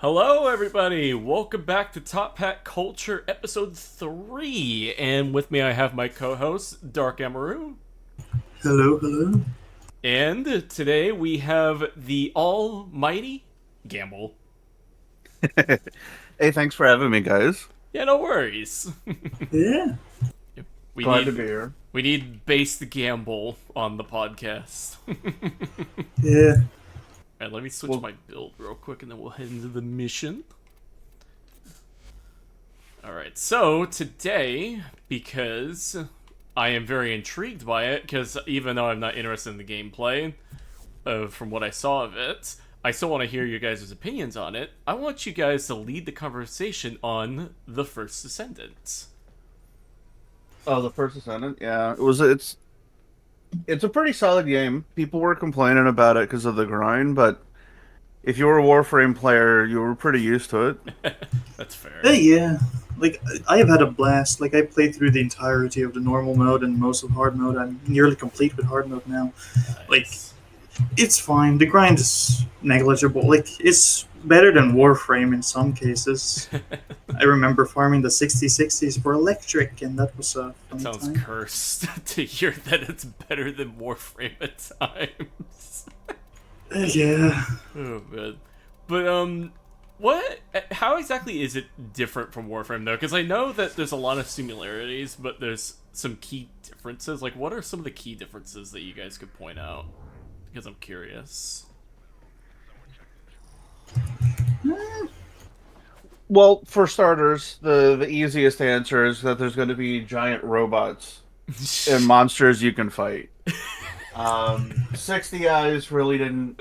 Hello, everybody! Welcome back to Top Hat Culture, Episode 3. And with me, I have my co-host, Dark Amaru. Hello, hello. And today we have the almighty Gamble. Hey, thanks for having me, guys. Yeah, no worries. Yeah. we Glad to need be here. we need based Gamble on the podcast. Yeah. Alright, let me switch my build real quick and then we'll head into the mission. Alright, so today, because I am very intrigued by it, because even though I'm not interested in the gameplay, from what I saw of it, I still want to hear your guys' opinions on it. I want you guys to lead the conversation on the first Descendant. Oh, the first Descendant? Yeah, it's a pretty solid game. People were complaining about it because of the grind, but if you were a Warframe player, you were pretty used to it. That's fair. Yeah. Like, I have had a blast. Like, I played through the entirety of the normal mode and most of hard mode. I'm nearly complete with hard mode now. Like, Nice. it's fine. The grind is negligible. Like, it's better than Warframe in some cases. I remember farming the 6060s for electric, and that was a It fun sounds time. cursed to hear that it's better than Warframe at times. Yeah. Oh man, but what? How exactly is it different from Warframe though? Because I know that there's a lot of similarities, but there's some key differences. Like, what are some of the key differences that you guys could point out? Because I'm curious. Well, for starters, the easiest answer is that there's going to be giant robots and monsters you can fight. 60 eyes really didn't,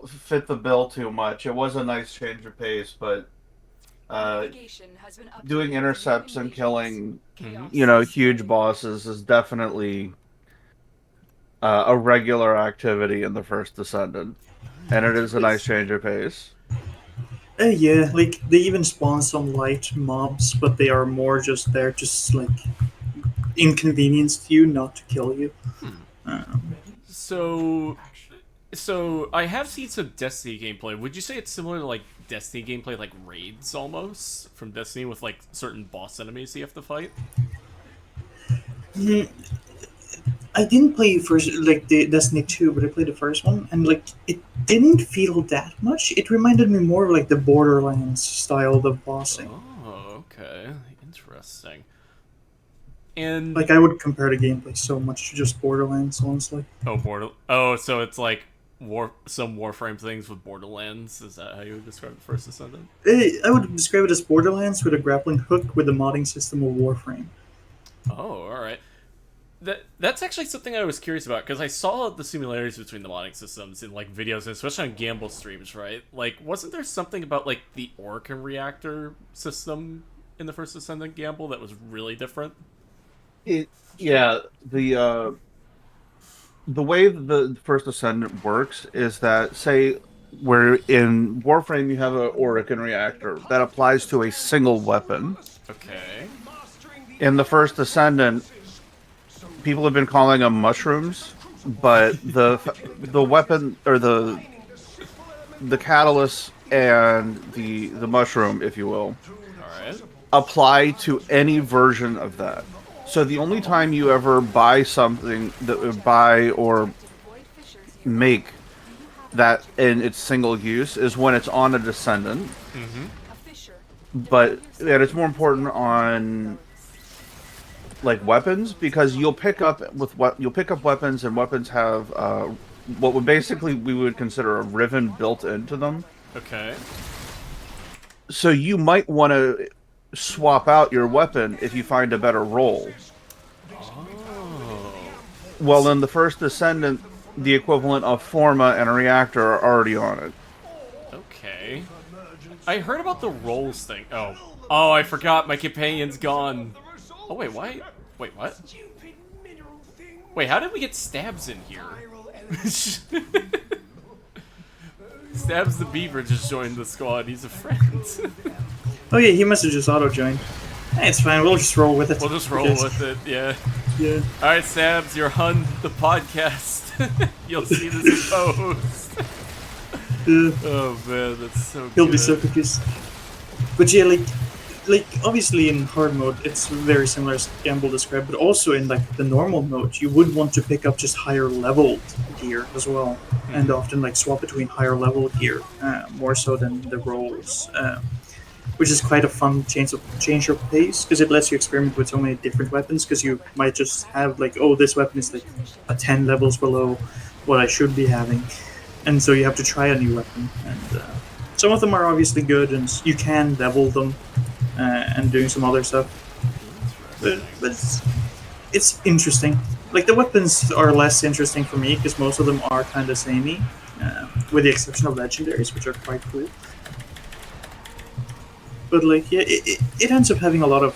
fit the bill too much. It was a nice change of pace, but doing intercepts and killing, huge bosses is definitely a regular activity in the first Descendant, and it is a nice change of pace. Yeah, like, they even spawn some light mobs, but they are more just there, just, like, inconvenience you, not to kill you. So I have seen some Destiny gameplay. Would you say it's similar to like Destiny gameplay, like raids almost from Destiny, with like certain boss enemies you have to fight? I didn't play first, like the Destiny 2, but I played the first one, and like it didn't feel that much. It reminded me more of like the Borderlands style of bossing. Oh, okay, interesting. And Like I would compare the gameplay so much to just Borderlands, honestly. so it's like some Warframe things with Borderlands. Is that how you would describe the first Descendant? I would describe it as Borderlands with a grappling hook with the modding system of Warframe. Oh, all right. That's actually something I was curious about, because I saw the similarities between the modding systems in like videos, and especially on Gamble streams, right? Like, wasn't there something about like the Orkan reactor system in the first Descendant Gamble that was really different? Yeah, the way the first Ascendant works is that, say, where in Warframe you have an Orkan reactor that applies to a single weapon. Okay. In the first Ascendant, people have been calling them mushrooms, but the weapon, or the catalyst and the mushroom, if you will, All right. apply to any version of that. So the only time you ever buy something buy or make that in its single use is when it's on a Descendant. But and it's more important on like weapons, because you'll pick up weapons, and weapons have what would basically we would consider a riven built into them. Okay. So you might want to swap out your weapon if you find a better roll. Oh. Well, in the first Descendant, the equivalent of Forma and a reactor are already on it. Okay. I heard about the rolls thing. Oh, I forgot. My companion's gone. Oh wait, why? Wait, what? Wait, how did we get Stabs in here? Stabs the Beaver just joined the squad. He's a friend. Oh yeah, he must have just auto-joined. Hey, it's fine, we'll just roll with it. We'll just roll with it, yeah. Yeah. Alright, Stabs, you're on the podcast. You'll see this in post. Oh man, that's so He'll good. be so confused. But yeah, like obviously in hard mode, it's very similar as Gamble described. But also in like the normal mode, you would want to pick up just higher leveled gear as well, and often like swap between higher level gear more so than the rolls. Which is quite a fun change of pace because it lets you experiment with so many different weapons. Because you might just have like, oh, this weapon is like a 10 levels below what I should be having, and so you have to try a new weapon. And some of them are obviously good, and you can level them and doing some other stuff. But it's interesting. Like the weapons are less interesting for me because most of them are kind of samey, with the exception of legendaries, which are quite cool. But like, yeah, it ends up having a lot of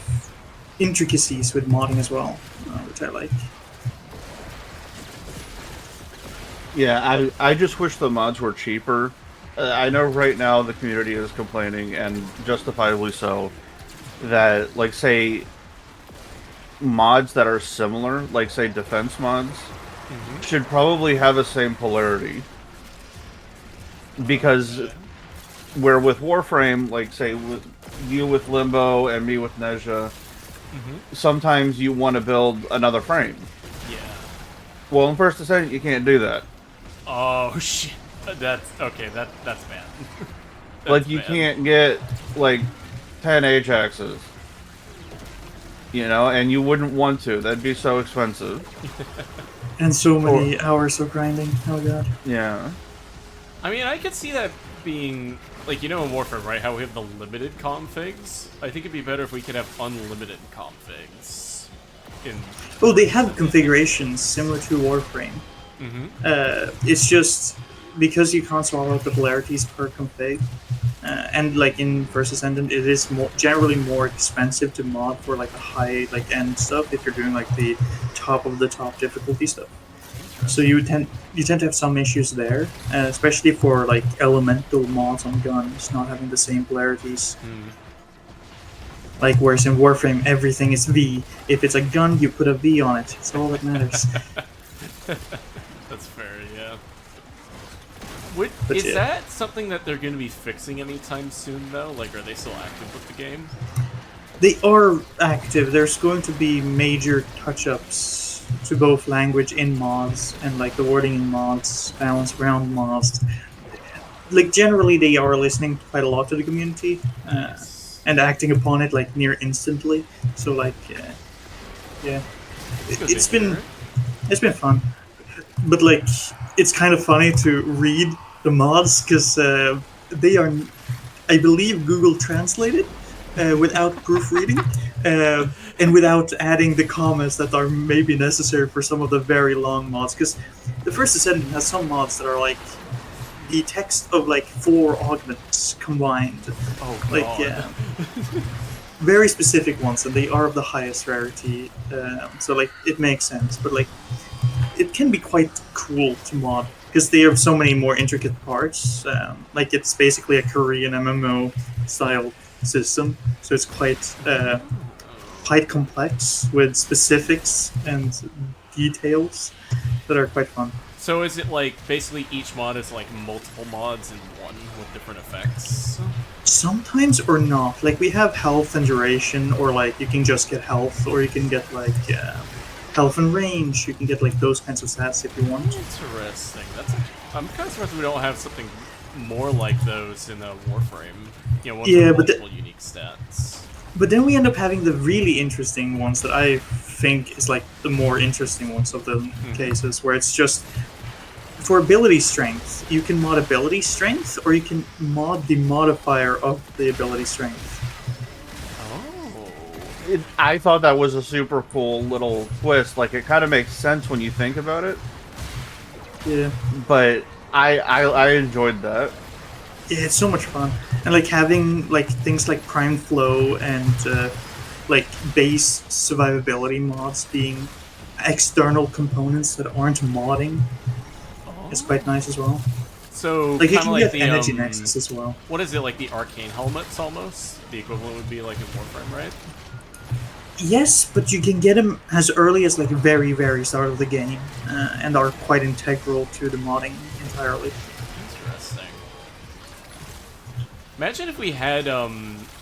intricacies with modding as well, which I like. Yeah, I just wish the mods were cheaper. I know right now the community is complaining, and justifiably so, that, like, say, mods that are similar, like, say, defense mods, should probably have the same polarity. Because, where with Warframe, like, say, with you with Limbo and me with Nezha, sometimes you want to build another frame. Yeah. Well, in First Descendant, you can't do that. Oh shit. That's okay. That's bad. That's like you bad. can't get like 10 Ajaxes, you know, and you wouldn't want to. That'd be so expensive. And so many hours of grinding. Oh god. Yeah. I mean, I could see that being like, you know, in Warframe, right? How we have the limited configs. I think it'd be better if we could have unlimited configs. Oh, they have configurations similar to Warframe. It's just because you can't swallow out the polarities per config, and like in First Descendant, it is generally more expensive to mod for like a high like end stuff if you're doing like the top of the top difficulty stuff. So you tend to have some issues there, especially for like elemental mods on guns not having the same polarities. Like whereas in Warframe everything is V. If it's a gun, you put a V on it. It's all that matters. That's fair, yeah. Is that something that they're going to be fixing anytime soon, though? Like, are they still active with the game? They are active. There's going to be major touch-ups to both language in mods and like the wording in mods, balance around mods. Like generally, they are listening quite a lot to the community and acting upon it like near instantly. So like, yeah, it's been fun. But like, it's kind of funny to read the mods because they are, I believe, Google translated without proofreading and without adding the commas that are maybe necessary for some of the very long mods. Because the First Descendant has some mods that are like the text of like 4 augments combined. Oh god. Like, yeah. Very specific ones, and they are of the highest rarity. So like, it makes sense. But like, it can be quite cool to mod because they have so many more intricate parts. Like it's basically a Korean MMO style system, so it's quite complex with specifics and details that are quite fun. So is it like basically each mod is like multiple mods in one with different effects? Sometimes or not. Like we have health and duration, or like you can just get health, or you can get like health and range. You can get like those kinds of stats if you want. Interesting. I'm kind of surprised we don't have something more like those in a Warframe. You know, ones with multiple unique stats. But then we end up having the really interesting ones that I think is like the more interesting ones of the cases, where it's just for ability strength. You can mod ability strength, or you can mod the modifier of the ability strength. I thought that was a super cool little twist. Like, it kind of makes sense when you think about it. Yeah. But I enjoyed that. Yeah, it's so much fun. And like having like things like Prime Flow and like base survivability mods being external components that aren't modding is quite nice as well. So like you can like get the energy nexus as well. What is it, like the arcane helmets almost? The equivalent would be like in Warframe, right? Yes, but you can get them as early as like very, very start of the game, and are quite integral to the modding entirely. Interesting. Imagine if we had,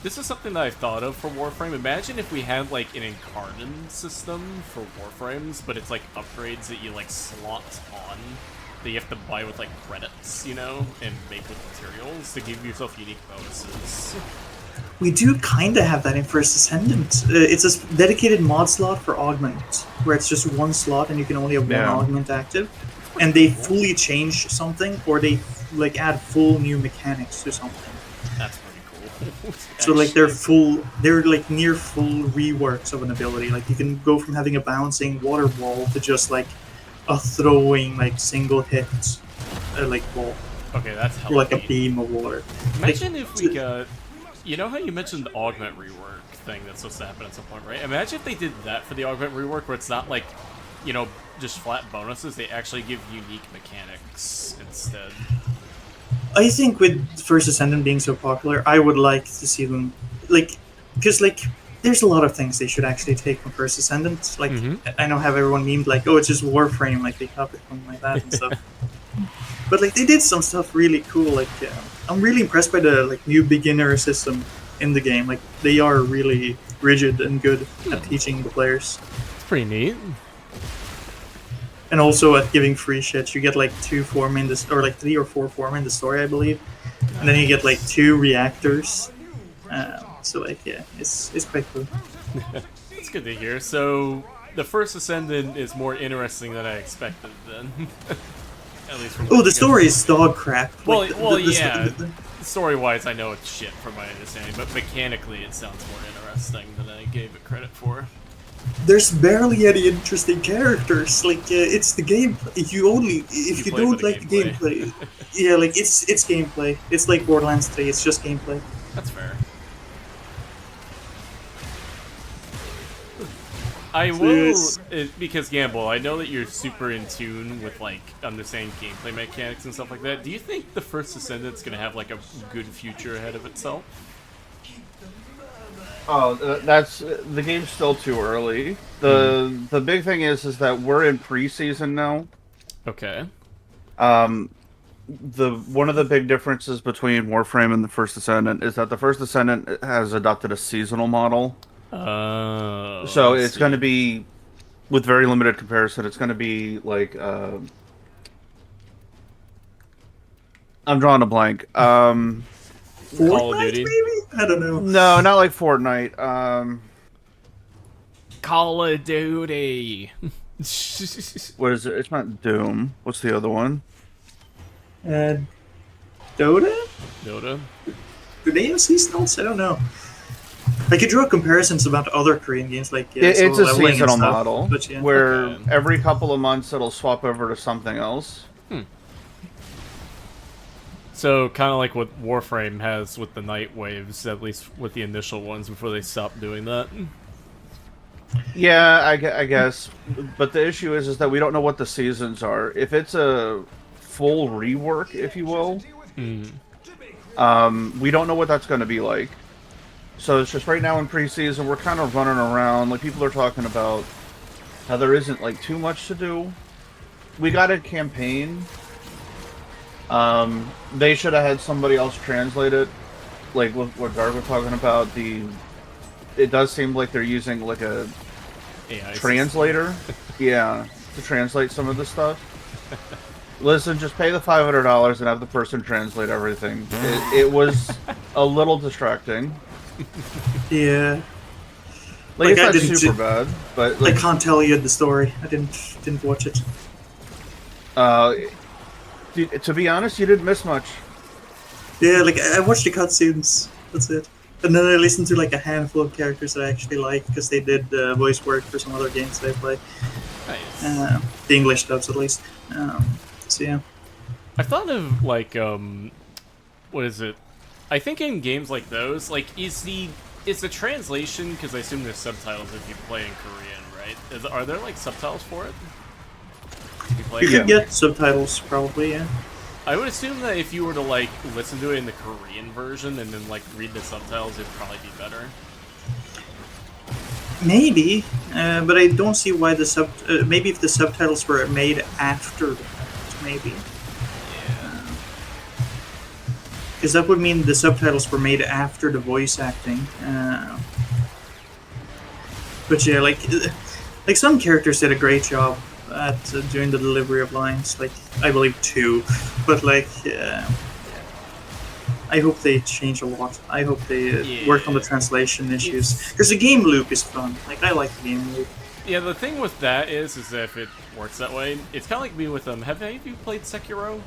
this is something that I've thought of for Warframe. Imagine if we had, like, an Incarnon system for Warframes, but it's, like, upgrades that you, like, slot on, that you have to buy with, like, credits, you know, and make with materials to give yourself unique bonuses. We do kind of have that in First Descendant. It's a dedicated mod slot for Augment, where it's just one slot and you can only have one Augment active. And they fully change something, or they, like, add full new mechanics to something. That's pretty cool. So like they're like near full reworks of an ability. Like you can go from having a bouncing water wall to just like a throwing like single hit like ball. Okay, that's or like a beam of water. Imagine like, if we got, you know how you mentioned the augment rework thing that's supposed to happen at some point, right? Imagine if they did that for the augment rework, where it's not like, you know, just flat bonuses. They actually give unique mechanics instead. I think with First Descendant being so popular, I would like to see them, like, because, like, there's a lot of things they should actually take from First Descendant. Like, I know have everyone memed, like, oh, it's just Warframe, like, they copied from like that and stuff. But, like, they did some stuff really cool. Like, I'm really impressed by the, like, new beginner system in the game. Like, they are really rigid and good at teaching the players. It's pretty neat. And also at giving free shit, you get like 2 form in this, or like 3 or 4 form in the story, I believe, and then you get like 2 reactors. So like, yeah, it's quite cool. It's good to hear. So the First Ascendant is more interesting than I expected, then. At least from the story is dog crap. Well, like, yeah. Story-wise, I know it's shit from my understanding, but mechanically, it sounds more interesting than I gave it credit for. There's barely any interesting characters. Like it's the gameplay. If you don't like the gameplay, yeah, like it's gameplay. It's like Borderlands 3. It's just gameplay. That's fair. I will, because Gamble, I know that you're super in tune with like understanding gameplay mechanics and stuff like that. Do you think the First Ascendant's gonna have like a good future ahead of itself? Oh, that's the game's still too early. The big thing is that we're in pre-season now. Okay. One of the big differences between Warframe and the First Descendant is that the First Descendant has adopted a seasonal model. Oh. So it's going to be, with very limited comparison, it's going to be like I'm drawing a blank. Call of Duty? Maybe? I don't know. No, not like Fortnite. Call of Duty. What is it? It's not Doom. What's the other one? Dota? Dota? Do they have seasonals? I don't know. I could draw comparisons about other Korean games, like it's a seasonal model, but, yeah. where every couple of months it'll swap over to something else. So, kind of like what Warframe has with the night waves, at least with the initial ones before they stopped doing that. Yeah, I guess. But the issue is that we don't know what the seasons are. If it's a full rework, if you will, we don't know what that's going to be like. So it's just right now in pre-season, we're kind of running around. Like, people are talking about how there isn't, like, too much to do. We got a campaign. They should have had somebody else translate it, like what Dark was talking about. It does seem like they're using like a translator, yeah, to translate some of the stuff. Listen, just pay the $500 and have the person translate everything. It was a little distracting. Yeah, like it's not super bad, but like, I can't tell you the story. I didn't watch it. To be honest, you didn't miss much. Yeah, like I watched the cutscenes. That's it. And then I listened to like a handful of characters that I actually like because they did voice work for some other games that I play. Nice. The English dubs, at least. So yeah. I thought of like what is it? I think in games like those, like is the translation, because I assume there's subtitles if you play in Korean, right? Are there like subtitles for it? You could get subtitles, probably, yeah. I would assume that if you were to, like, listen to it in the Korean version and then, like, read the subtitles, it'd probably be better. Maybe, but I don't see why maybe if the subtitles were made after the fact, maybe. Yeah. because that would mean the subtitles were made after the voice acting. But yeah, like some characters did a great job at doing the delivery of lines. Like I believe 2, but like I hope they change a lot. I hope they work on the translation issues because the game loop is fun. Like I like the game loop. Yeah, the thing with that is that if it works that way, it's kind of like me with have any of you played Sekiro?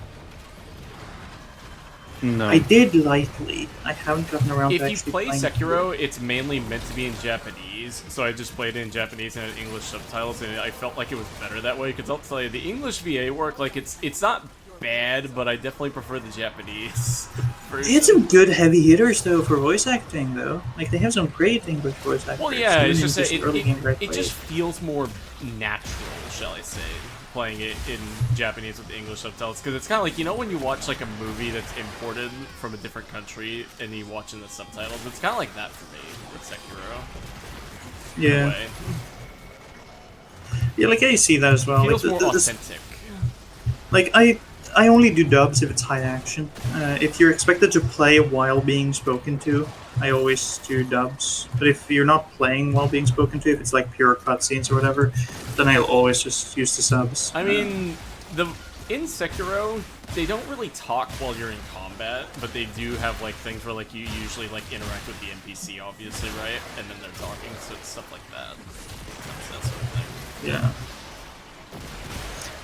No. I did lightly. I haven't gotten around to If actually you play playing Sekiro, it's mainly meant to be in Japanese, so I just played it in Japanese and had English subtitles, and I felt like it was better that way, because I'll tell you, the English VA work, like, it's not bad, but I definitely prefer the Japanese version. It's some good heavy hitters though for voice acting though. Like they have some great English voice actors. Well, yeah, it's just early games I it played. just feels more natural, shall I say, playing it in Japanese with English subtitles, because it's kind of like, you know, when you watch like a movie that's imported from a different country and you watch in the subtitles, it's kind of like that for me with Sekiro. Yeah. Yeah, like I see that as well. It feels like, more authentic. Like I only do dubs if it's high action. If you're expected to play while being spoken to, I always do dubs. But if you're not playing while being spoken to, if it's like pure cutscenes or whatever, then I'll always just use the subs. I mean, in Sekiro, they don't really talk while you're in combat, but they do have like things where like you usually like interact with the NPC, obviously, right? And then they're talking, so it's stuff like that. That sort of thing. Yeah.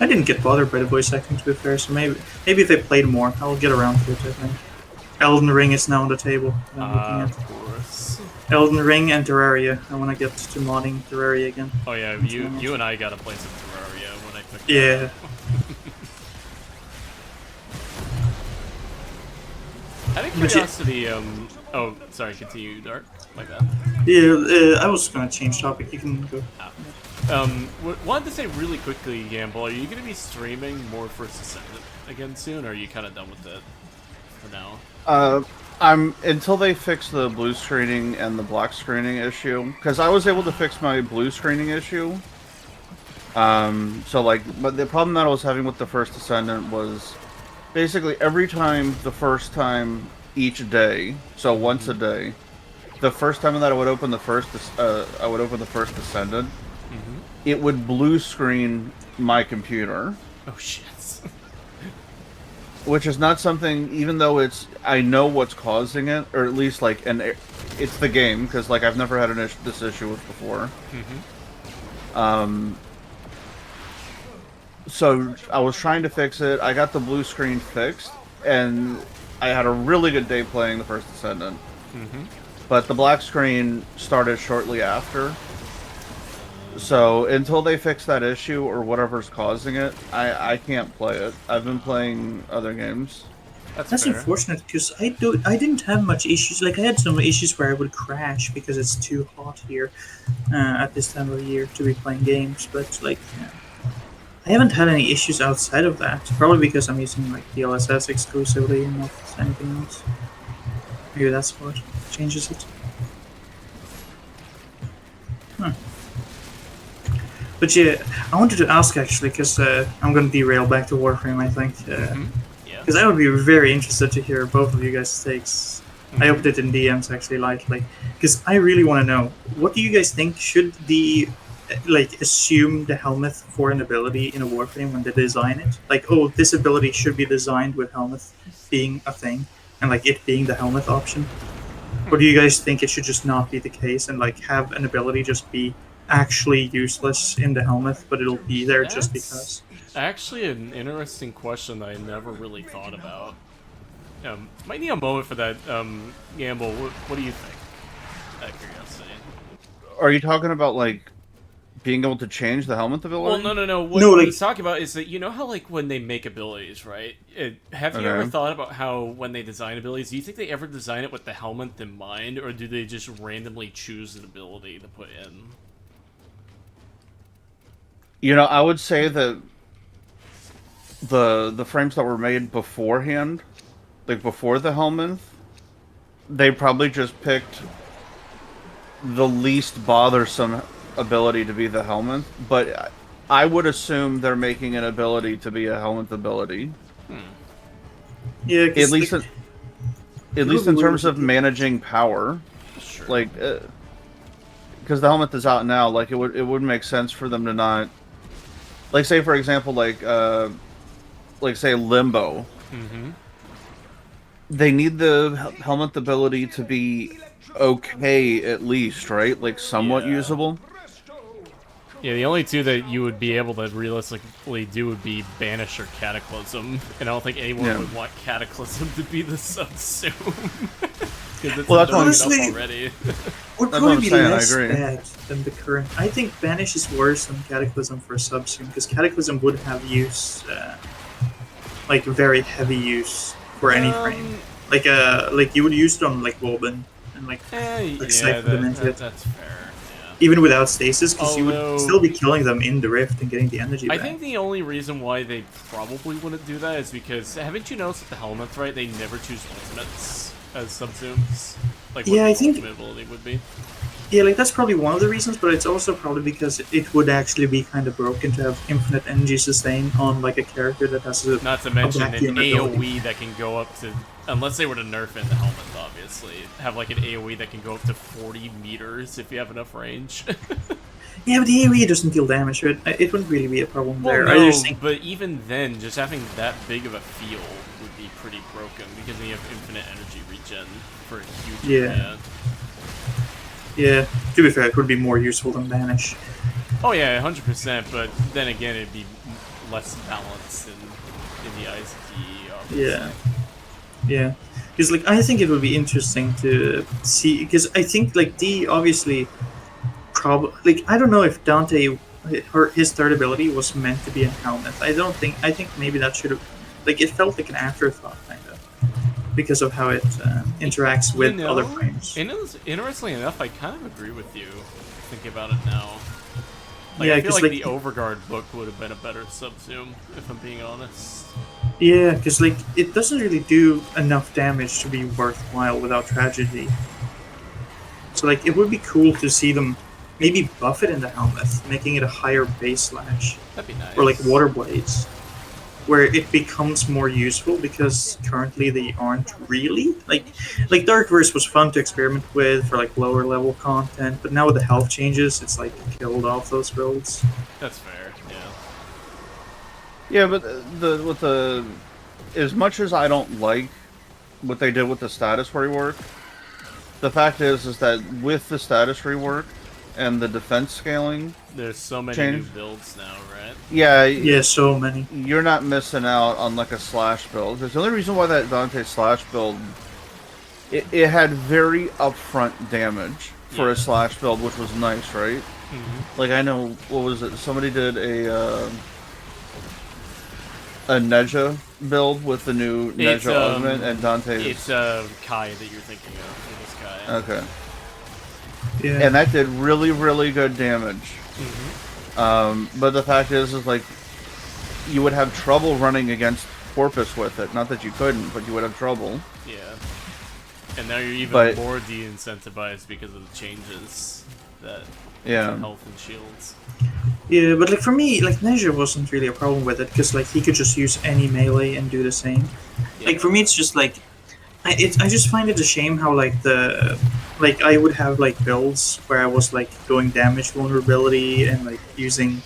I didn't get bothered by the voice acting, to be fair, so maybe if they played more, I'll get around to it, I think. Elden Ring is now on the table. Of course. Elden Ring and Terraria. I want to get to modding Terraria again. Oh yeah, you and I gotta play some Terraria when I pick Yeah. Out of curiosity, oh, sorry, continue, Dark. My bad. Yeah, I was gonna change topic. You can go. Wanted to say really quickly, Gamble, are you going to be streaming more for Descendant again soon, or are you kind of done with it for now? I'm until they fix the blue screening and the black screening issue, because I was able to fix my blue screening issue. So like, but the problem that I was having with the first Descendant was basically every time, the first time each day, so once a day, the first time that I would open the first Descendant. It would blue screen my computer. Oh shit. Which is not something, even though I know what's causing it, or at least like, it's the game, because like I've never had this issue with before. So I was trying to fix it. I got the blue screen fixed, and I had a really good day playing the first Descendant. But the black screen started shortly after. So until they fix that issue or whatever's causing it, I can't play it. I've been playing other games. That's unfortunate because I didn't have much issues. Like I had some issues where I would crash because it's too hot here at this time of the year to be playing games. But like, I haven't had any issues outside of that. Probably because I'm using like DLSS exclusively and not anything else. Maybe that's what changes it. Huh. But yeah, I wanted to ask actually, because I'm going to derail back to Warframe, I think. Because I would be very interested to hear both of you guys' takes. I hope that in DMs actually lightly. Because I really want to know, what do you guys think? Should the assume the helminth for an ability in a Warframe when they design it? Like, oh, this ability should be designed with helminth being a thing, and like it being the helminth option? Or do you guys think it should just not be the case and like have an ability just be actually useless in the helminth, but it'll be there just because? Actually, an interesting question that I never really thought about. Might need a moment for that. Gamble, what do you think? Out of curiosity. Are you talking about like being able to change the helminth ability? Well, no. What he's talking about is that, you know how like when they make abilities, right? Have you ever thought about how when they design abilities, do you think they ever design it with the helminth in mind, or do they just randomly choose an ability to put in? You know, I would say that the frames that were made beforehand, like before the helminth, they probably just picked the least bothersome ability to be the helminth, but I would assume they're making an ability to be a helminth ability. Yeah, at least at least in terms of managing power, Sure. like, because the helmet is out now, like it would make sense for them to not, like, say for example, like say Limbo. Mm-hmm. They need the helmet ability to be okay at least, right? Like somewhat Yeah. usable. Yeah, the only two that you would be able to realistically do would be Banish or Cataclysm, and I don't think anyone would want Cataclysm to be the subsume. Because it's Well, that's honestly enough already. would That's probably what I'm be saying, I less agree. bad than the current. I think Banish is worse than Cataclysm for subsume, because Cataclysm would have use, like very heavy use for any frame. Like you would use it on like Woban and like yeah, Cypher Dementia. that's fair. Yeah. Even without stasis, because you Although- would still be killing them in the rift and getting the energy I back. think the only reason why they probably wouldn't do that is because, haven't you noticed that the helmets, right, they never choose ultimates as subsumes? Like what Yeah, the I think- ultimate ability would be. Yeah, like that's probably one of the reasons, but it's also probably because it would actually be kind of broken to have infinite energy sustain on like a character that has a Not to mention an vacuum AoE ability. that can go up to, unless they were to nerf in the helmet, obviously, have like an AoE that can go up to 40 meters if you have enough range. Yeah, but the AoE doesn't deal damage, right? It wouldn't really be a problem there. Well, I no, just think, but even then, just having that big of a field would be pretty broken because then you have infinite energy regen for a huge Yeah. area. yeah, to be fair, it would be more useful than Banish. Oh yeah, 100%. But then again, it'd be less balanced in the eyes of the obviously. Yeah. Yeah. Because, like, I think it would be interesting to see, because I think, like, D obviously, like, I don't know if Dante, his third ability was meant to be a helmet. I think maybe that should have, like, it felt like an afterthought, kind of, because of how it interacts with other frames. Interestingly enough, I kind of agree with you, thinking about it now. Like, Yeah, I feel 'cause, like like- the Overguard book would have been a better subsume, if I'm being honest. Yeah, because, like, it doesn't really do enough damage to be worthwhile without tragedy. So, like, it would be cool to see them maybe buff it in the helmet, making it a higher base slash. That'd be nice. Or like water blades, where it becomes more useful because currently they aren't really like Dark Verse was fun to experiment with for like lower level content, but now with the health changes, it's like killed off those builds. That's fair, yeah. Yeah, but with the as much as I don't like what they did with the status rework, the fact is that with the status rework and the defense scaling, There's so many Change. new builds now, right? yeah, Yeah, so many. you're not missing out on like a slash build. Because the only reason why that Dante slash build, it had very upfront damage for Yeah. a slash build, which was nice, right? Mm-hmm. Like I know, what was it? Somebody did a Neja build with the new It's, Neja augment, and Dante's. It's Kai that you're thinking of. It was Kai. Okay, Yeah. and that did really, really good damage. Mm-hmm. But the fact is like you would have trouble running against Porpoise with it. Not that you couldn't, but you would have trouble. Yeah. And now you're even But- more de-incentivized because of the changes that Yeah. to health and shields. Yeah, but like for me, like Neja wasn't really a problem with it because like he could just use any melee and do the same. Yeah. Like for me, it's just like I just find it a shame how like I would have like builds where I was like going damage vulnerability and like using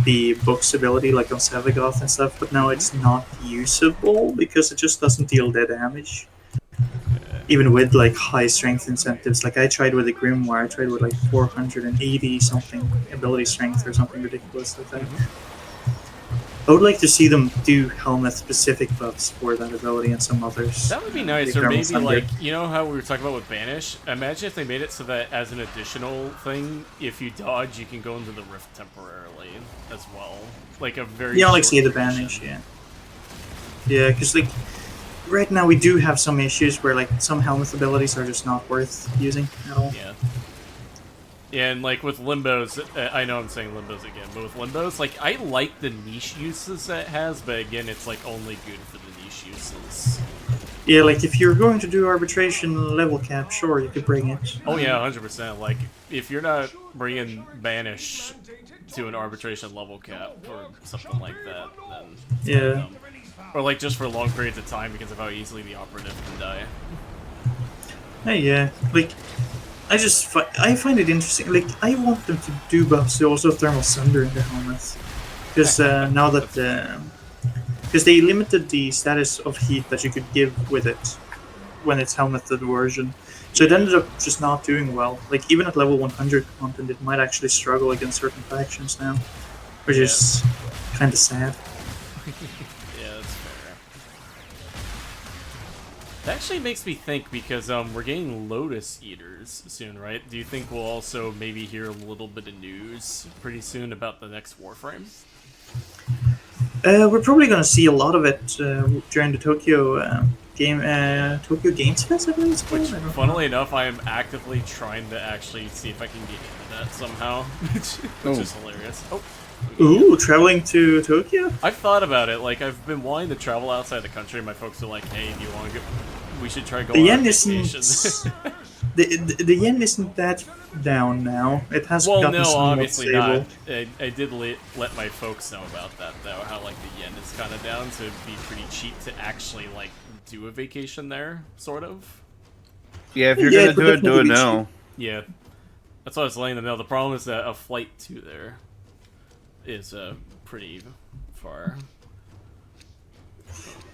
the book's ability like on Savagoth and stuff, but now it's not usable because it just doesn't deal dead damage. Even with like high strength incentives, like I tried with a Grimoire, I tried with like 480 something ability strength or something ridiculous like that. I would like to see them do helmet specific buffs for that ability and some others. That would be nice, Like or Thermal maybe Thunder. like, you know how we were talking about with Banish? Imagine if they made it so that as an additional thing, if you dodge, you can go into the Rift temporarily as well. Like a very Yeah, like short say the duration. Banish, yeah. Yeah, because like right now we do have some issues where like some helmet abilities are just not worth using at all. Yeah. Yeah, and like with Limbos, I know I'm saying Limbos again, but with Limbos, like I like the niche uses that it has, but again, it's like only good for the niche uses. Yeah, like if you're going to do arbitration level cap, sure, you could bring it. Oh yeah, 100%. Like if you're not bringing Banish to an arbitration level cap or something like that, then it's Yeah. kinda dumb. Or like just for long periods of time because of how easily the operative can die. Yeah. Like, I find it interesting. Like, I want them to do buffs to also thermal sunder in the helmet, because now that because they limited the status of heat that you could give with it when it's helmeted version. So it Yeah. ended up just not doing well. Like even at level 100 content, it might actually struggle against certain factions now, which Yeah. is kind of sad. Yeah, that's fair. That actually makes me think because we're getting Lotus Eaters soon, right? Do you think we'll also maybe hear a little bit of news pretty soon about the next Warframe? We're probably gonna see a lot of it during the Tokyo Games Fest, I believe it's Which, called. I don't know. funnily enough, I am actively trying to actually see if I can get into that somehow, which is hilarious. Oh. Ooh, traveling to Tokyo? I've thought about it. Like, I've been wanting to travel outside the country. My folks are like, "Hey, do you want to go? We should try The going on yen vacation." isn't the yen isn't that down now. It has Well, gotten no, somewhat obviously stable. not. I did let my folks know about that, though. How like the yen is kind of down, so it'd be pretty cheap to actually like do a vacation there, sort of. Yeah, if you're Yeah, gonna it would do it, do definitely it be cheap. now. Yeah, that's what I was letting them know. The problem is that a flight to there is pretty far.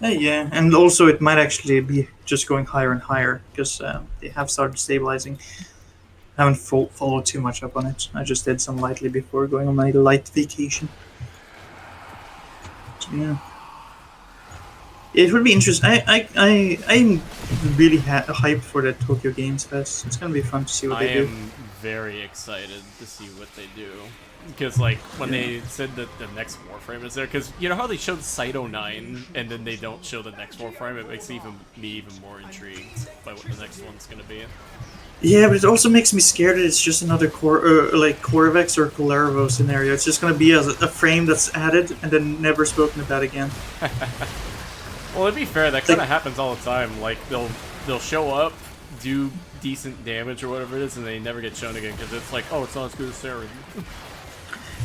Yeah, and also it might actually be just going higher and higher because they have started stabilizing. I haven't followed too much up on it. I just did some lightly before going on my light vacation. So, yeah, it would be interesting. I'm really hyped for the Tokyo Games Fest. It's gonna be fun to see what I they do. am very excited to see what they do. Because, like, when Yeah. they said that the next Warframe is there, because you know how they showed Site 09 and then they don't show the next Warframe? It makes me even more intrigued by what the next one's going to be. Yeah, but it also makes me scared that it's just another like Corvex or Colarevo scenario. It's just gonna be a frame that's added and then never spoken about again. Well, to be fair, that kind of Like, happens all the time. Like, they'll show up, do decent damage or whatever it is, and they never get shown again because it's like, oh, it's not as good as Saren.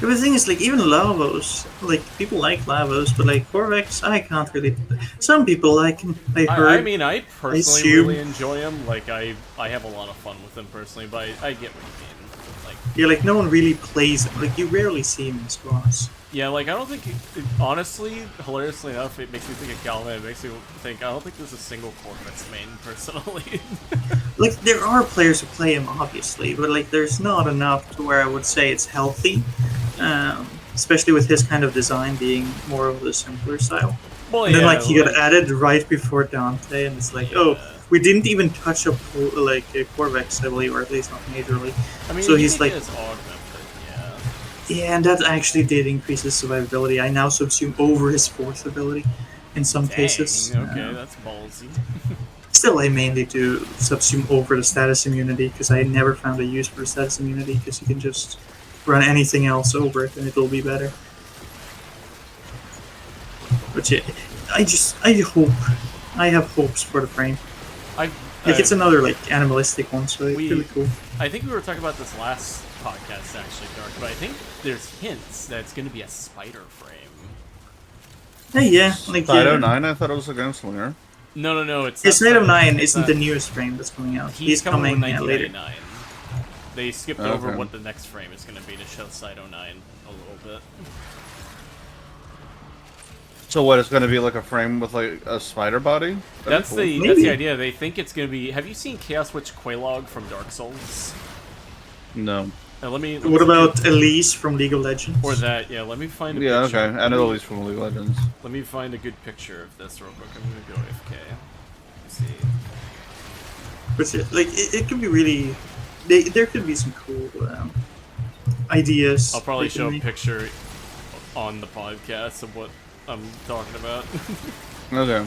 the thing is, like, even Lavos, like, people like Lavos, but, like, Corvex, I can't really. Some people like him, I I heard. mean, I I personally really assume. enjoy him. Like, I have a lot of fun with him personally, but I get what you mean. Like, Yeah, like, no one really plays him. Like, you rarely see him in squads. yeah, like, I don't think, honestly, hilariously enough, it makes me think of Galvin. It makes me think, I don't think there's a single Corvex main, personally. Like, there are players who play him, obviously, but, like, there's not enough to where I would say it's healthy. Especially with his kind of design being more of the simpler style. Well, And then, yeah, like, he got added right before Dante, and it's like, oh, yeah. we didn't even touch up, like, Corvex, I believe, or at least not majorly. I mean, So he he's did like, get his augmented, yeah. yeah, and that actually did increase his survivability. I now subsume over his fourth ability in some cases. Dang, okay, that's ballsy. Still, I mainly do subsume over the status immunity because I never found a use for the status immunity because you can just run anything else over it and it'll be better. But yeah, I have hopes for the frame. Like it's another like animalistic one, so it's really cool. I think we were talking about this last podcast, actually, Dark, but I think there's hints that it's going to be a spider frame. Hey, yeah, like Side 09, I thought it was a gunslinger. No, it's yeah, not. Side of 9 it's isn't not, the newest frame that's coming out. He's coming with later. 1999. They skipped Okay. over what the next frame is going to be to show Side 09 a little bit. So what? It's going to be like a frame with like a spider body? That'd be cool. That's Maybe. the idea. They think it's going to be. Have you seen Chaos Witch Quelaag from Dark Souls? No. Let me What see- about Elise from League of Legends? or that? Yeah, let me find a Yeah, picture. okay. I know at least from League of Legends. Let me find a good picture of this real quick. I'm gonna go AFK. Let's see. But yeah, like it could be really. There could be some cool ideas. I'll probably they can show a make. picture on the podcast of what I'm talking about. Okay.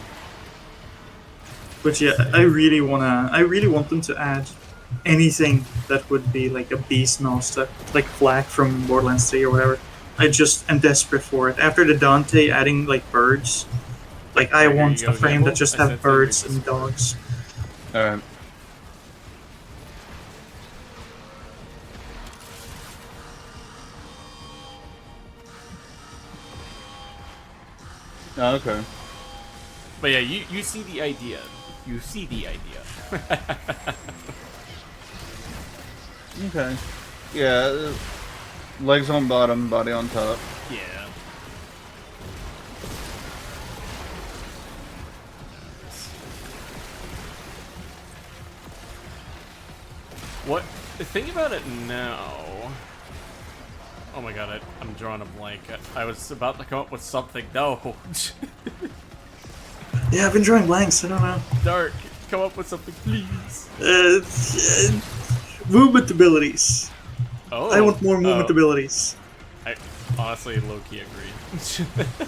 But yeah, I really want them to add anything that would be like a Beastmaster, like Flak from Borderlands 3 or whatever. I just am desperate for it. After the Dante adding like birds, like I Here you want go, a frame Gamble. that just I sent have it birds to and dogs. Alright. Oh, okay. But yeah, you see the idea. You see the idea. Okay. Yeah. Legs on bottom, body on top. Yeah. What? Think about it now. Oh my god, I'm drawing a blank. I was about to come up with something. No. Yeah, I've been drawing blanks. I don't know. Dark, come up with something, please. Movement abilities. Oh. I want more movement abilities. I honestly low-key agree.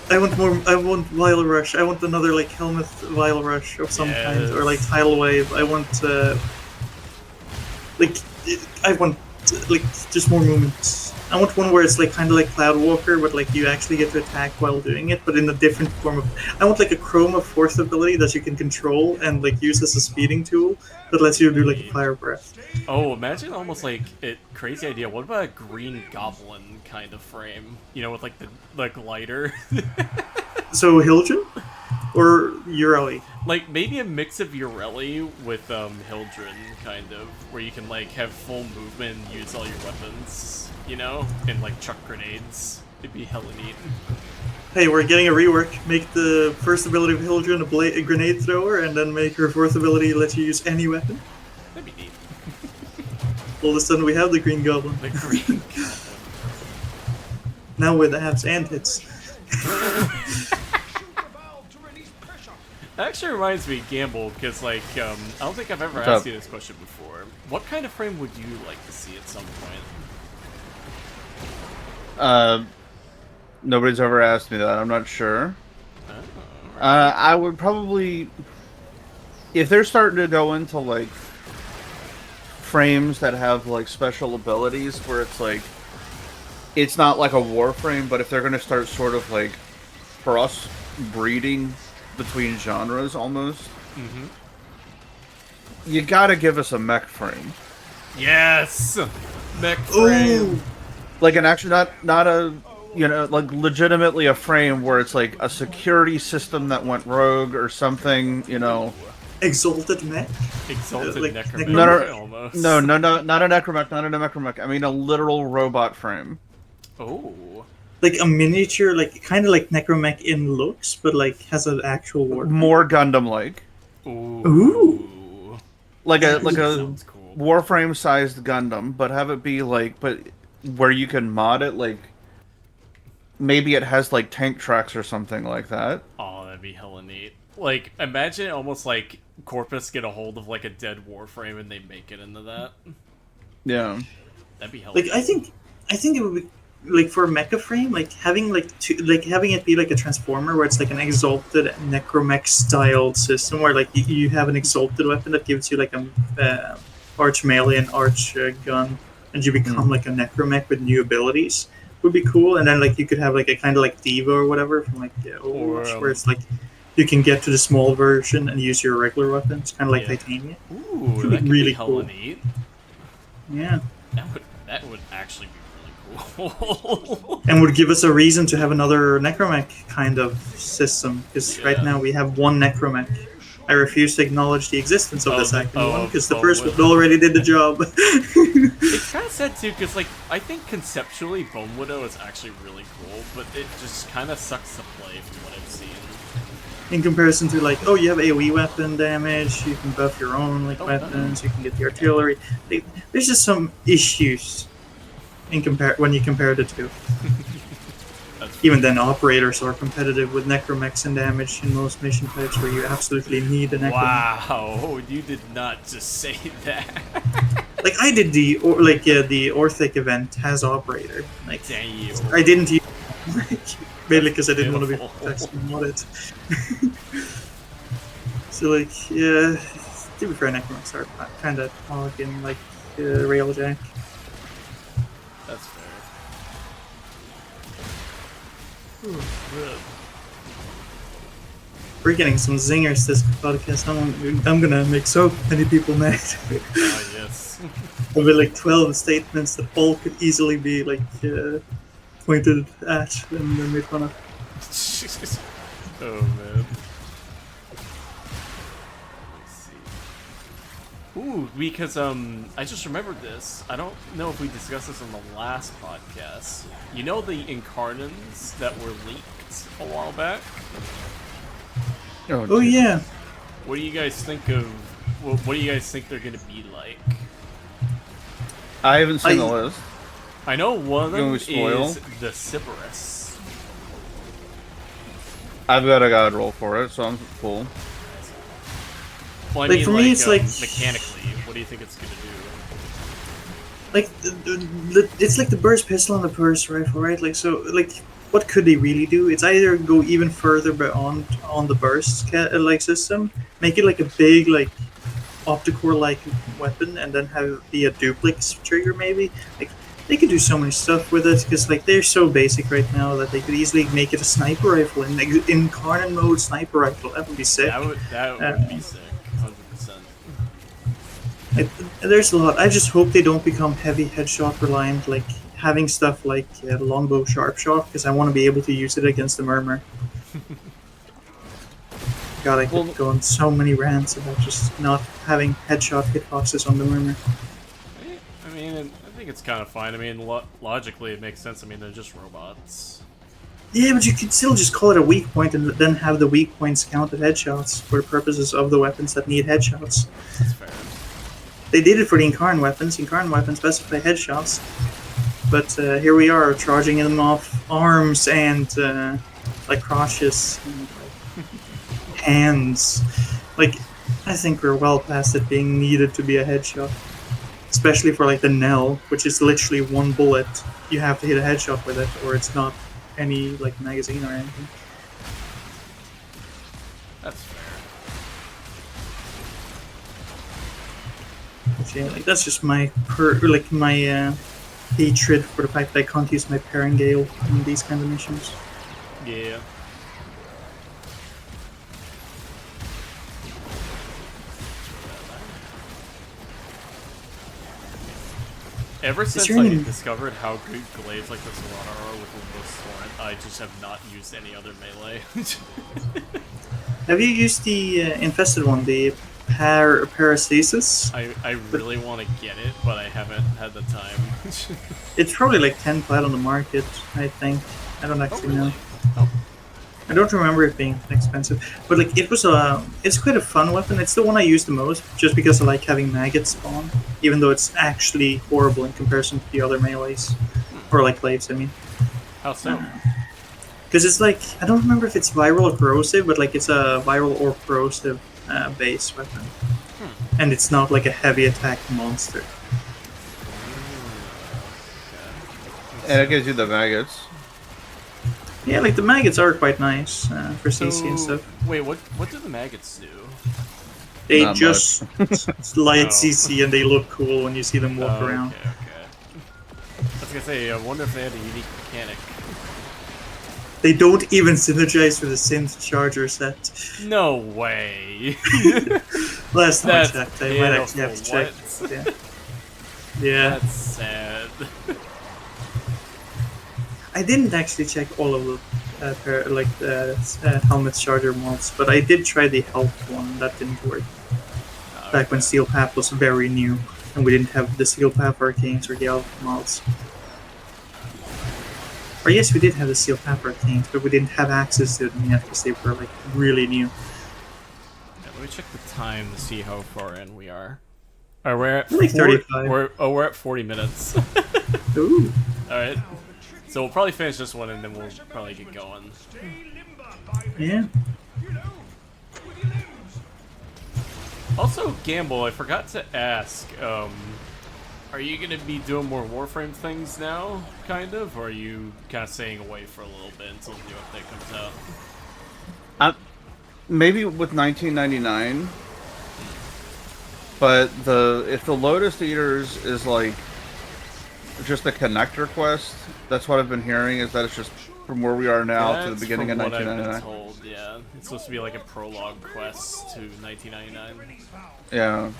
I want more. I want Vile Rush. I want another like helminth Vile Rush of some kind, or like Tidal Wave. I want I want like just more movements. I want one where it's like kind of like Cloud Walker, but like you actually get to attack while doing it, but in a different form of. I want like a Chroma Force ability that you can control and like use as a speeding tool that lets you do like a Fire Breath. Oh, imagine almost like crazy idea. What about a Green Goblin kind of frame? You know, with like the glider. So Hildren or Ureli? Like maybe a mix of Ureli with Hildren, kind of, where you can like have full movement and use all your weapons, you know, and like chuck grenades. It'd be hella neat. Hey, we're getting a rework. Make the first ability of Hildren a grenade thrower, and then make her fourth ability let you use any weapon. That'd be neat. All of a sudden, we have the Green Goblin. The Green Goblin. Now with abs and hits. That actually reminds me, Gamble, because like I don't think I've ever asked you this question before. What kind of frame would you like to see at some point? Nobody's ever asked me that. I'm not sure. Oh, right. I would probably, if they're starting to go into like frames that have like special abilities, where it's like, it's not like a Warframe, but if they're going to start sort of like cross breeding between genres almost, you gotta give us a mech frame. Yes, mech frame. Ooh. Like an actual, not a, you know, like legitimately a frame where it's like a security system that went rogue or something, you know. Exalted mech? Exalted like necromancer, almost. No, not a necromech, not a necromech. I mean a literal robot frame. Oh. Like a miniature, like kind of like Necromech in looks, but like has an actual war. More Gundam-like. Ooh. Like a Sounds cool. Warframe-sized Gundam, but have it be like, but where you can mod it, like maybe it has like tank tracks or something like that. Oh, that'd be hella neat. Like, imagine almost like Corpus get a hold of like a dead Warframe and they make it into that. Yeah. That'd be hella Like neat. I think it would be like for a mecha frame, like having having it be like a transformer where it's like an exalted necromech styled system where like you have an exalted weapon that gives you like a arch melee and arch gun, and you become like a necromech with new abilities would be cool. And then like you could have like a kind of like Diva or whatever from like Overwatch, where it's like you can get to the small version and use your regular weapons, kind of like Titania. Ooh, Could that could really be hella cool. neat. Yeah. That would actually be really cool. And would give us a reason to have another necromech kind of system, because right now we have one necromech. I refuse to acknowledge the existence of the second one, because the first one already did the job. It's kind of sad too, because like I think conceptually Bone Widow is actually really cool, but it just kind of sucks to play from what I've seen. In comparison to like, oh, you have AoE weapon damage, you can buff your own like weapons, you can get the artillery. Like, there's just some issues in when you compare the two. Even then, operators are competitive with necromechs and damage in most mission types where you absolutely need a necromech. Wow, you did not just say that. Like I did the Orthic event has operator. Like Damn. I didn't use mainly because I didn't want to be modded. So like yeah, to be fair, necromechs are kind of hog in like railjack. That's fair. We're getting some zingers this podcast. I'm gonna make so many people mad. Yes. There'll be like 12 statements that all could easily be like pointed at and then made fun of. Oh man. Ooh, because I just remembered this. I don't know if we discussed this on the last podcast. You know the Incarnons that were leaked a while back? Oh yeah. What do you guys think of? What do you guys think they're gonna be like? I haven't seen the list. I know one of them spoil? is the Sybaris. I've got a god roll for it, so I'm cool. Well, I Like, mean, for me, it's like- mechanically, what do you think it's gonna do? Like it's like the burst pistol and the burst rifle, right? Like so, like what could they really do? It's either go even further beyond on the burst like system, make it like a big like opticore like weapon, and then have it be a duplex trigger maybe. Like they could do so much stuff with it because like they're so basic right now that they could easily make it a sniper rifle in Incarnon mode sniper rifle. That would be sick. That would be sick, 100%. There's a lot. I just hope they don't become heavy headshot reliant, like having stuff like longbow sharp shot, because I want to be able to use it against the murmur. God, I could go on so many rants about just not having headshot hitboxes on the murmur. I mean, I think it's kind of fine. I mean, logically it makes sense. I mean, they're just robots. Yeah, but you could still just call it a weak point and then have the weak points counted headshots for the purposes of the weapons that need headshots. That's fair. They did it for the Incarn weapons. Incarn weapons specify headshots. But here we are, charging them off arms and like crotches and like, hands. Like, I think we're well past it being needed to be a headshot. Especially for like the Nell, which is literally one bullet. You have to hit a headshot with it, or it's not any like magazine or anything. That's fair. But yeah, like that's just my hatred for the fact that I can't use my Parangale in these kind of missions. Yeah. Ever since I discovered how good glaives like the Solana are with Limbo's Torrent, I just have not used any other melee. Have you used the infested one, the Parastasis? I really want to get it, but I haven't had the time. It's probably like 10 plat on the market, I think. I don't actually know. Oh. I don't remember it being expensive, but like it was it's quite a fun weapon. It's the one I use the most, just because I like having maggots spawn, even though it's actually horrible in comparison to the other melees, or like glaives. I mean. How so? Because it's like I don't remember if it's viral or corrosive, but like it's a viral or corrosive base weapon, and it's not like a heavy attack monster. And it gives you the maggots. Yeah, like the maggots are quite nice for CC and stuff. Wait, what do the maggots do? They Not just light CC and they look cool when you see them walk around. Okay. I was gonna say, I wonder if they had a unique mechanic. They don't even synergize with the synth charger set. No way. Last time I That's checked, I might actually have to check. what? Yeah. Yeah. That's sad. I didn't actually check all of the helmet charger mods, but I did try the health one. That didn't work. Back when Steel Path was very new, and we didn't have the Steel Path Arcanes or the Alpha mods. Or yes, we did have the Steel Path Arcanes, but we didn't have access to them yet because they were like really new. Yeah, let me check the time to see how far in we are. Alright, we're at Like 35. We're at 40 minutes. Ooh. Alright. So we'll probably finish this one and then we'll probably get going. Yeah. Also, Gamble, I forgot to ask, are you going to be doing more Warframe things now, kind of? Or are you kind of staying away for a little bit until the new update comes out? Maybe with 1999. But if the Lotus Eaters is like just a connector quest, that's what I've been hearing, is that it's just from where we are now to the beginning of 1999. I've been told, yeah. It's supposed to be like a prologue quest to 1999. Yeah.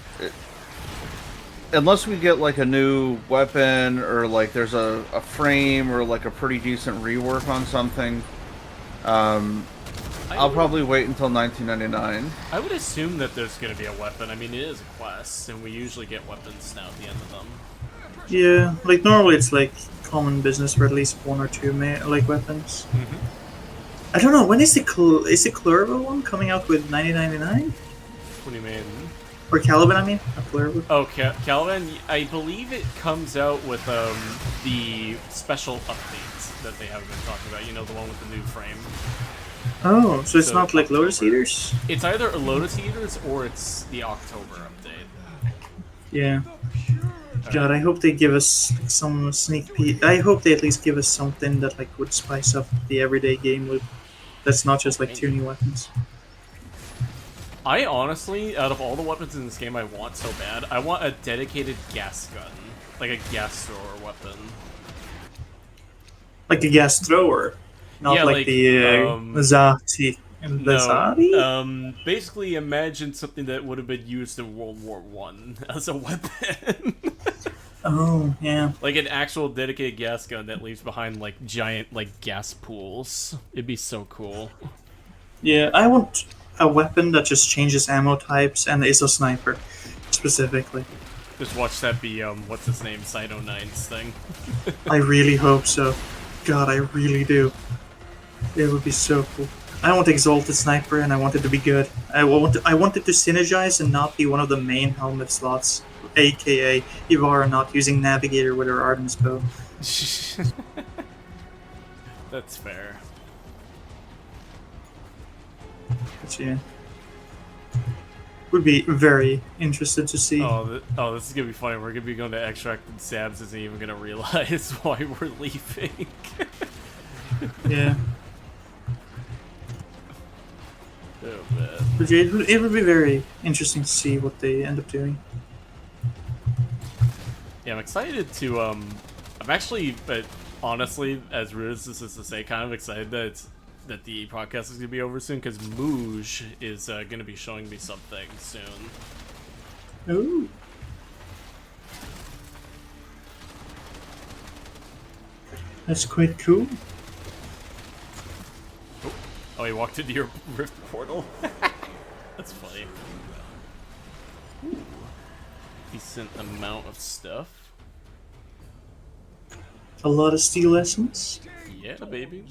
Unless we get like a new weapon, or like there's a frame, or like a pretty decent rework on something, I'll probably wait until 1999. I would assume that there's going to be a weapon. I mean, it is a quest, and we usually get weapons now at the end of them. Yeah, like normally it's like common business for at least one or two like weapons. I don't know, when is the Clervo one coming out with 9099? What do you mean? Or Caliban, I mean, not Clervo. Oh, Caliban, I believe it comes out with the special updates that they haven't been talking about. You know, the one with the new frame. Oh, so it's not like October. Lotus Eaters? It's either Lotus Eaters or it's the October update. Yeah. God, I hope they give us some sneak peek. I hope they at least give us something that like would spice up the everyday game with. That's not just like 2 new weapons. I honestly, out of all the weapons in this game I want so bad, I want a dedicated gas gun. Like a gas thrower weapon. Like a gas thrower. Not Yeah, like the Zati. No, basically imagine something that would have been used in World War One as a weapon. Oh, yeah. Like an actual dedicated gas gun that leaves behind like giant like gas pools. It'd be so cool. Yeah, I want a weapon that just changes ammo types and is a sniper, specifically. Just watch that be what's his name, Cyto 9's thing. I really hope so. God, I really do. It would be so cool. I want Exalted Sniper, and I want it to be good. I want it to synergize and not be one of the main helmet slots, aka Ivara not using Navigator with her Artemis bow. That's fair. But yeah. Would be very interested to see. Oh, this is gonna be funny. We're gonna be going to extract and Sabs isn't even gonna realize why we're leaving. Yeah. Oh man. But yeah, it would be very interesting to see what they end up doing. Yeah, I'm excited to, I'm actually, but honestly, as rude as this is to say, kind of excited that the podcast is going to be over soon, because Mooj is going to be showing me something soon. Ooh. That's quite cool. Oh, he walked into your rift portal? That's funny. Ooh. Decent amount of stuff. A lot of steel essence. Yeah, baby.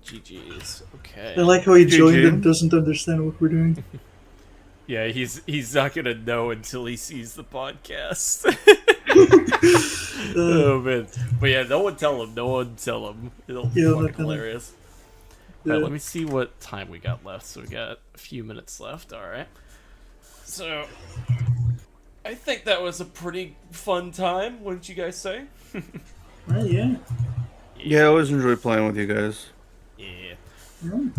GG's. Okay. I like how he joined GG. and doesn't understand what we're doing. Yeah, he's not gonna know until he sees the podcast. Oh man, but yeah, no one tell him. No one tell him. It'll be fucking hilarious. Yeah. Alright, let me see what time we got left. So we got a few minutes left. All right. So I think that was a pretty fun time. Wouldn't you guys say? Well, yeah. Yeah, I always enjoy playing with you guys. Yeah. Mm.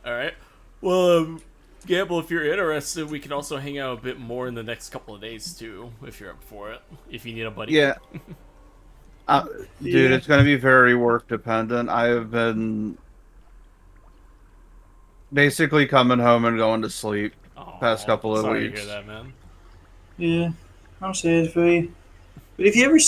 All right. Well, Gamble, if you're interested, we can also hang out a bit more in the next couple of days too, if you're up for it. If you need a buddy. Yeah. Dude, it's going to be very work dependent. I have been basically coming home and going to sleep past couple of sorry weeks. to hear that, man. Yeah. I'm sad for you. But if you ever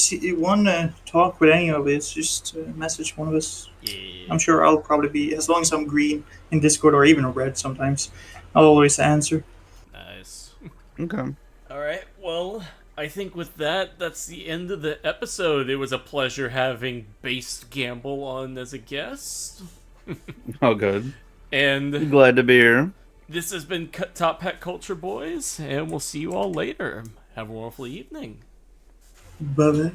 want to talk with any of us, just message one of us. Yeah. I'm sure I'll probably be, as long as I'm green in Discord or even red sometimes, I'll always answer. Nice. Okay. All right. Well, I think with that, that's the end of the episode. It was a pleasure having Based Gamble on as a guest. Oh, good. And Glad to be here. this has been Top Hat Culture Boys, and we'll see you all later. Have a wonderful evening. Bye-bye.